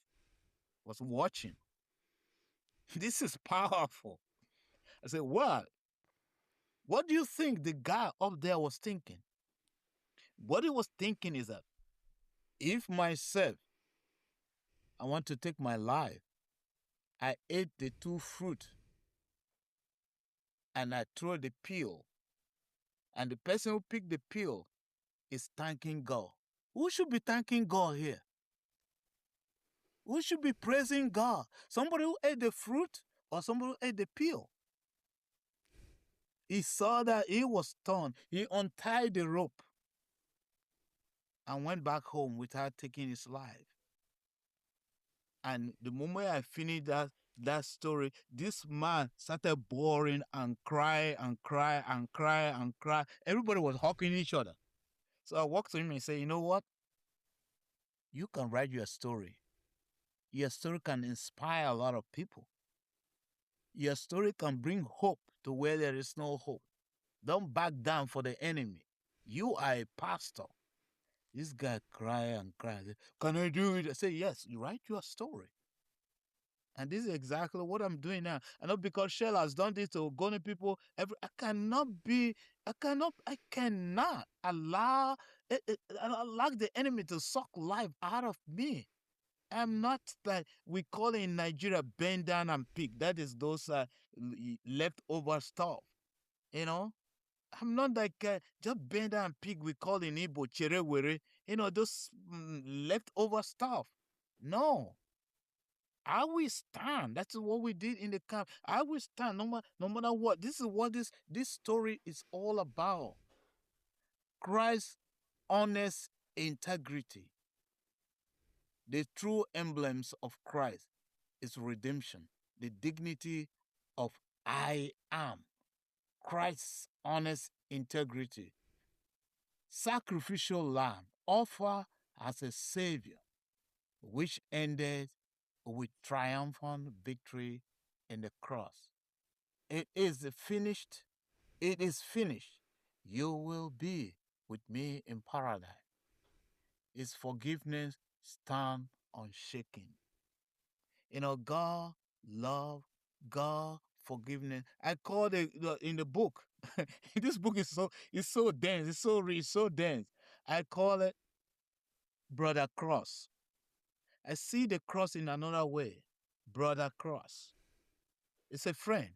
was watching. This is powerful. I said, what? What do you think the guy up there was thinking? What he was thinking is that if myself, I want to take my life, I ate the two fruit and I throw the peel, and the person who picked the peel is thanking God. Who should be thanking God here? Who should be praising God? Somebody who ate the fruit or somebody who ate the peel? He saw that he was stunned. He untied the rope and went back home without taking his life. And the moment I finished that story, this man started bawling and cry and cry and cry and cry. Everybody was hugging each other. So I walked to him and said, you know what? You can write your story. Your story can inspire a lot of people. Your story can bring hope to where there is no hope. Don't back down for the enemy. You are a pastor. This guy cried and cried. Can I do it? I said, yes, you write your story. And this is exactly what I'm doing now. I know because Shell has done this to Ogoni people. I cannot allow the enemy to suck life out of me. I'm not like we call it in Nigeria, bend down and pick. That is those leftover stuff. I'm not like just bend down and pick. We call in Igbo cherewere. Those leftover stuff. No. I will stand. That's what we did in the camp. I will stand no matter what. This is what this story is all about. Christ's honest integrity. The true emblems of Christ is redemption, the dignity of I am. Christ's honest integrity. Sacrificial lamb offered as a savior, which ended with triumphant victory in the cross. It is finished. It is finished. You will be with me in paradise. His forgiveness stand unshaken. God, love, God, forgiveness. I call it in the book. This book is so dense. It's so rich, so dense. I call it Brother Cross. I see the cross in another way. Brother Cross. It's a friend.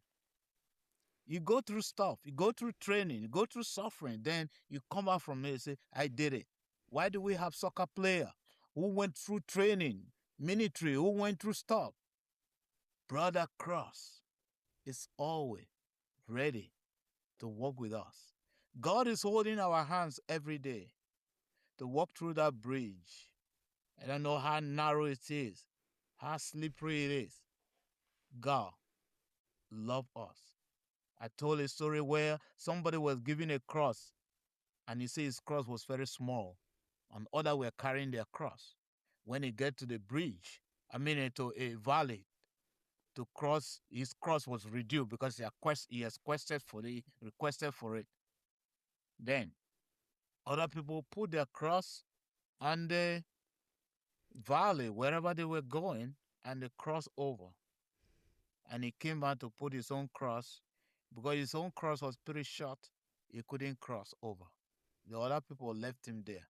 You go through stuff, you go through training, you go through suffering, then you come out from it and say, I did it. Why do we have soccer player who went through training, military, who went through stuff? Brother Cross is always ready to walk with us. God is holding our hands every day to walk through that bridge. I don't know how narrow it is, how slippery it is. God love us. I told a story where somebody was giving a cross, and he said his cross was very small, and others were carrying their cross. When he get to the bridge, to a valley to cross, his cross was reduced because he has requested for it. Then other people put their cross on the valley wherever they were going, and they crossed over. And he came back to put his own cross because his own cross was pretty short. He couldn't cross over. The other people left him there.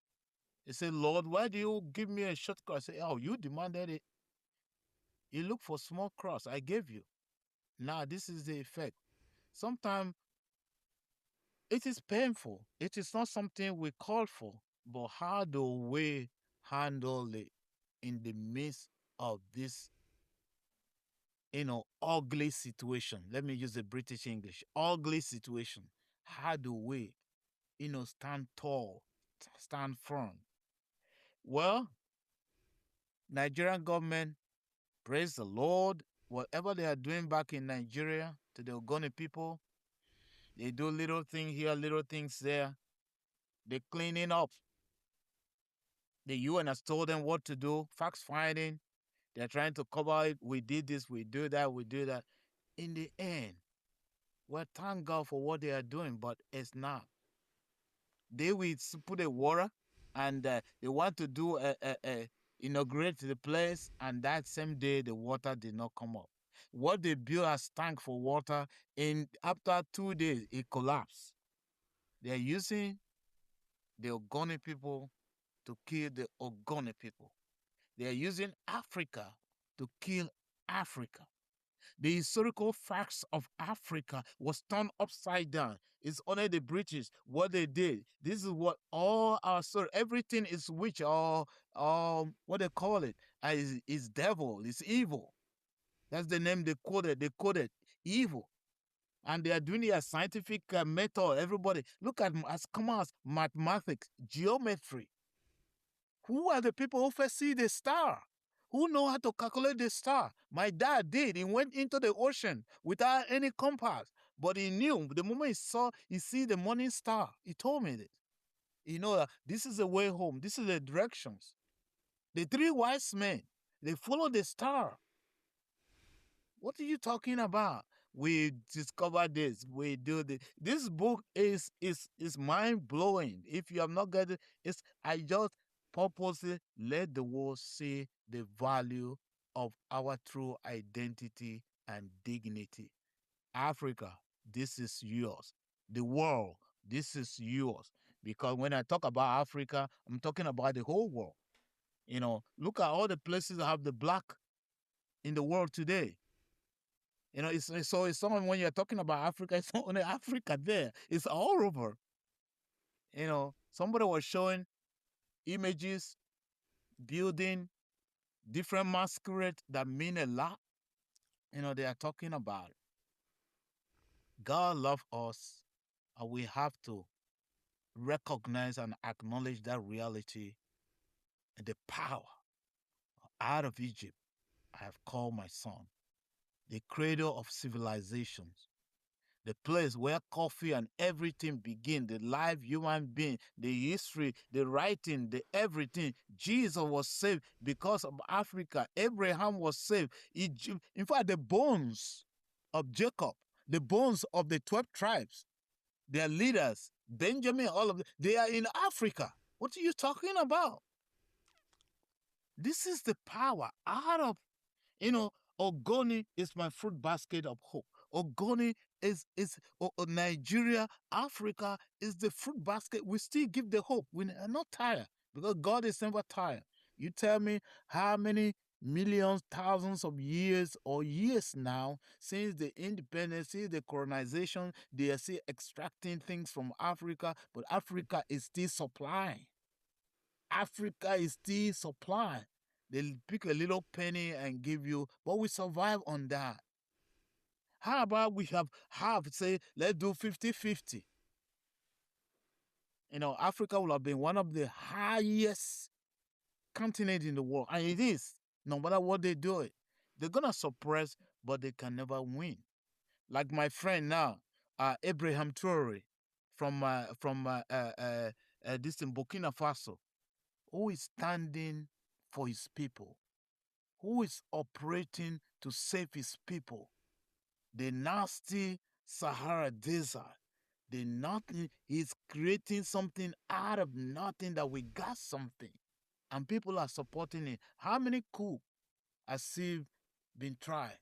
He said, Lord, why do you give me a short cross? I said, oh, you demanded it. You look for small cross. I gave you. Now this is the effect. Sometimes it is painful. It is not something we call for. But how do we handle it in the midst of this, ugly situation? Let me use the British English. Ugly situation. How do we, stand tall, stand firm? Well, Nigerian government, praise the Lord, whatever they are doing back in Nigeria to the Ogoni people, they do little things here, little things there. They're cleaning up. The UN has told them what to do, fact finding. They're trying to cover it. We did this, we do that, we do that. In the end, well, thank God for what they are doing, but it's not. They will put a water, and they want to do inaugurate the place, and that same day the water did not come up. What they built as tank for water, in after 2 days it collapsed. They are using the Ogoni people to kill the Ogoni people. They are using Africa to kill Africa. The historical facts of Africa was turned upside down. It's only the British, what they did. This is what all our story, everything is witch or what they call it, is devil, is evil. That's the name they coded evil. And they are doing it as scientific method. Everybody, look at as common as mathematics, geometry. Who are the people who first see the star? Who know how to calculate the star? My dad did. He went into the ocean without any compass. But he knew the moment he see the morning star. He told me this. You know that this is the way home. This is the directions. The three wise men, they follow the star. What are you talking about? We discover this. We do this. This book is mind blowing. If you have not got it, I just purposely let the world see the value of our true identity and dignity. Africa, this is yours. The world, this is yours. Because when I talk about Africa, I'm talking about the whole world. Look at all the places that have the black in the world today. It's not when you're talking about Africa, it's not only Africa there. It's all over. Somebody was showing images, building different masquerade that mean a lot. They are talking about it. God loves us, and we have to recognize and acknowledge that reality and the power. Out of Egypt, I have called my son, the cradle of civilizations, the place where coffee and everything begin, the live human being, the history, the writing, the everything. Jesus was saved because of Africa. Abraham was saved. In fact, the bones of Jacob, the bones of the 12 tribes, their leaders, Benjamin, all of them, they are in Africa. What are you talking about? This is the power out of, Ogoni is my fruit basket of hope. Ogoni is Nigeria, Africa is the fruit basket. We still give the hope. We are not tired because God is never tired. You tell me how many millions, thousands of years or years now since the independence, since the colonization, they are still extracting things from Africa, but Africa is still supplying. Africa is still supplying. They pick a little penny and give you, but we survive on that. How about we have say, let's do 50-50. Africa will have been one of the highest continents in the world, and it is. No matter what they do, they're gonna suppress, but they can never win. Like my friend now, Abraham Traore from this in Burkina Faso, who is standing for his people, who is operating to save his people. The nasty Sahara Desert, the nothing, he's creating something out of nothing that we got something. And people are supporting it. How many coups has he been tried,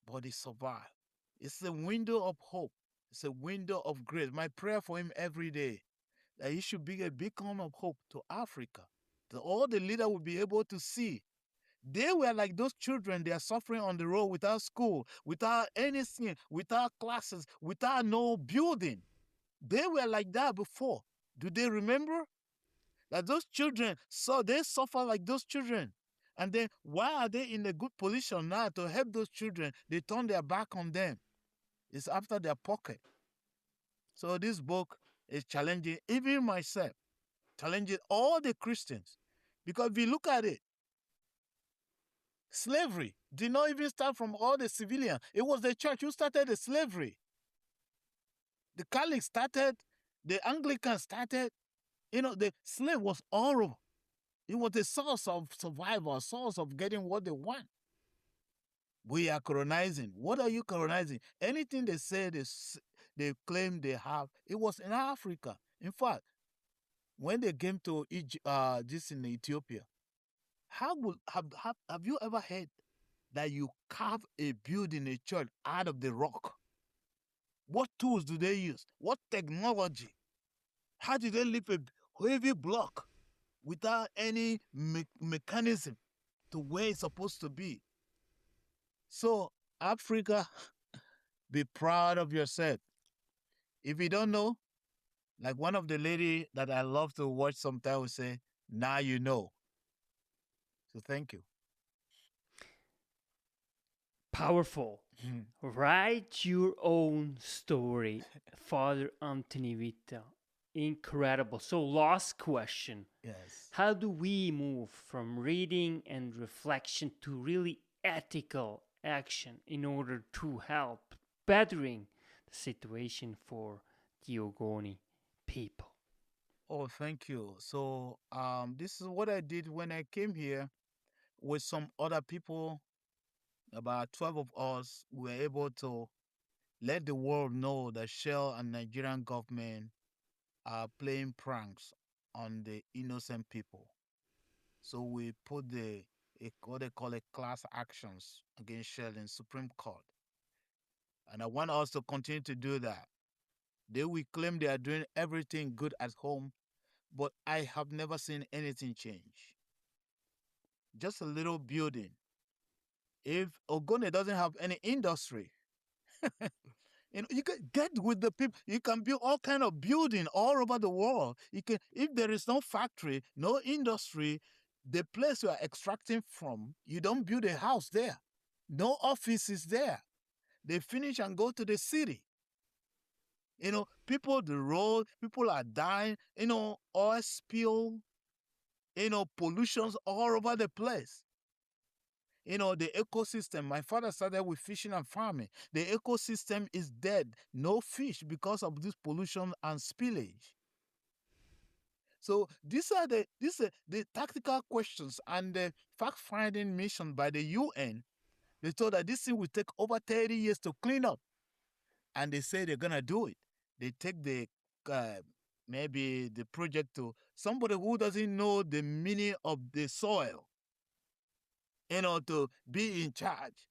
but he survived? It's a window of hope. It's a window of grace. My prayer for him every day that he should be a beacon of hope to Africa. That all the leaders will be able to see. They were like those children, they are suffering on the road without school, without anything, without classes, without no building. They were like that before. Do they remember? That those children, so they suffer like those children. And then why are they in a good position now to help those children? They turn their back on them. It's after their pocket. So this book is challenging even myself, challenging all the Christians. Because if you look at it, slavery did not even start from all the civilians. It was the church who started the slavery. The Catholics started, the Anglicans started. The slave was horrible. It was a source of survival, a source of getting what they want. We are colonizing. What are you colonizing? Anything they say they claim they have, it was in Africa. In fact, when they came to Egypt, this in Ethiopia, have you ever heard that you carve a building, a church out of the rock? What tools do they use? What technology? How do they lift a heavy block without any mechanism to where it's supposed to be? So, Africa, be proud of yourself. If you don't know, like one of the lady that I love to watch sometimes will say, now you know. So thank you. Powerful. Write your own story, Father Anthony Vita. Incredible. So, last question. Yes. How do we move from reading and reflection to really ethical action in order to help bettering the situation for the Ogoni people? Oh, thank you. So, this is what I did when I came here with some other people. About 12 of us were able to let the world know that Shell and Nigerian government are playing pranks on the innocent people. So we put what they call class actions against Shell in Supreme Court. And I want us to continue to do that. They will claim they are doing everything good at home, but I have never seen anything change. Just a little building. If Ogoni doesn't have any industry, you can get with the people. You can build all kind of building all over the world. You can, if there is no factory, no industry, the place you are extracting from, you don't build a house there. No office is there. They finish and go to the city. People, the road, people are dying. Oil spill. Pollutions all over the place. The ecosystem. My father started with fishing and farming. The ecosystem is dead. No fish because of this pollution and spillage. So these are the tactical questions and the fact-finding mission by the UN. They thought that this thing will take over 30 years to clean up. And they say they're going to do it. They take the maybe the project to somebody who doesn't know the meaning of the soil, to be in charge.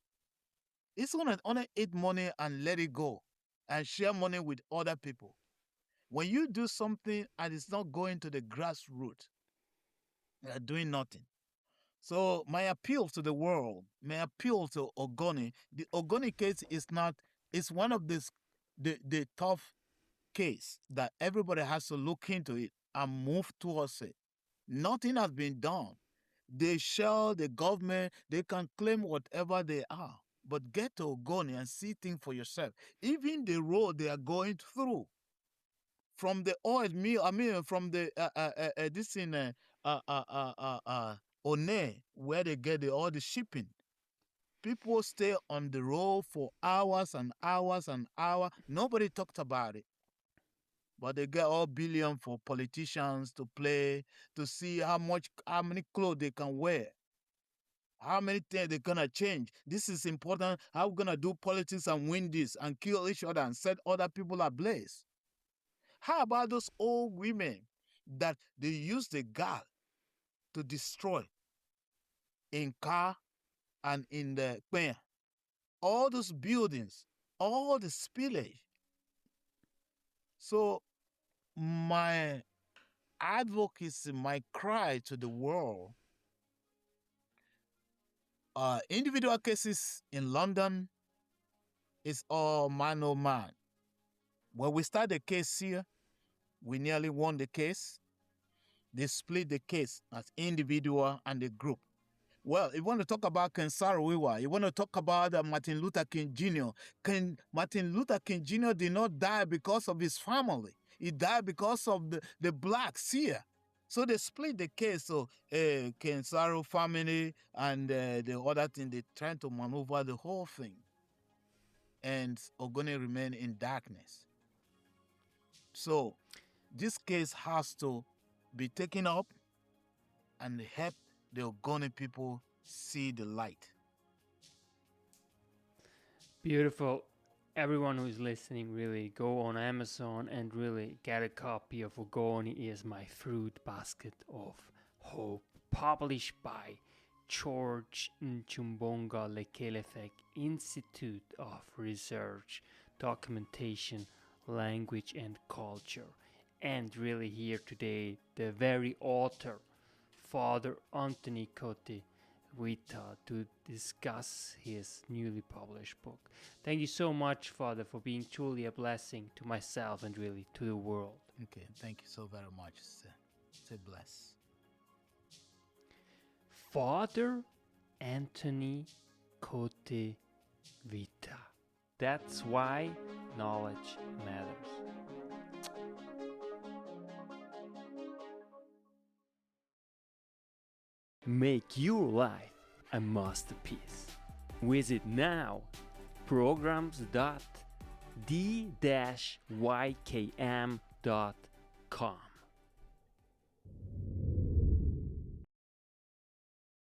It's going to only eat money and let it go and share money with other people. When you do something and it's not going to the grassroots, you're doing nothing. So my appeal to the world, my appeal to Ogoni, the Ogoni case is not, it's one of the tough case that everybody has to look into it and move towards it. Nothing has been done. They shell the government, they can claim whatever they are. But get to Ogoni and see things for yourself. Even the road they are going through, from the oil mill, from the this in One, where they get all the shipping. People stay on the road for hours and hours and hours. Nobody talked about it. But they get all billion for politicians to play, to see how many clothes they can wear, how many things they're gonna change. This is important. How we're gonna do politics and win this and kill each other and set other people ablaze. How about those old women that they use the gas to destroy in car and in the pen? All those buildings, all the spillage. So my advocacy, my cry to the world, individual cases in London is all man or man. When we start the case here, we nearly won the case. They split the case as individual and the group. Well, you want to talk about Kote-Witha, you want to talk about Martin Luther King Jr. Martin Luther King Jr. did not die because of his family. He died because of the blacks here. So they split the case. So Kote-Witha family and the other thing, they trying to maneuver the whole thing. And Ogoni remain in darkness. So this case has to be taken up and help the Ogoni people see the light. Beautiful. Everyone who is listening, really go on Amazon and really get a copy of Ogoni is My Fruit Basket of Hope, published by George Nchumbonga Lekelefek Institute of Research, Documentation, Language and Culture. And really here today, the very author, Father Anthony Kote-Witha, to discuss his newly published book. Thank you so much, Father, for being truly a blessing to myself and really to the world. Okay, thank you so very much. Say bless. Father Anthony Kote-Witha. That's why knowledge matters. Make your life a masterpiece. Visit now programs.the-ykm.com.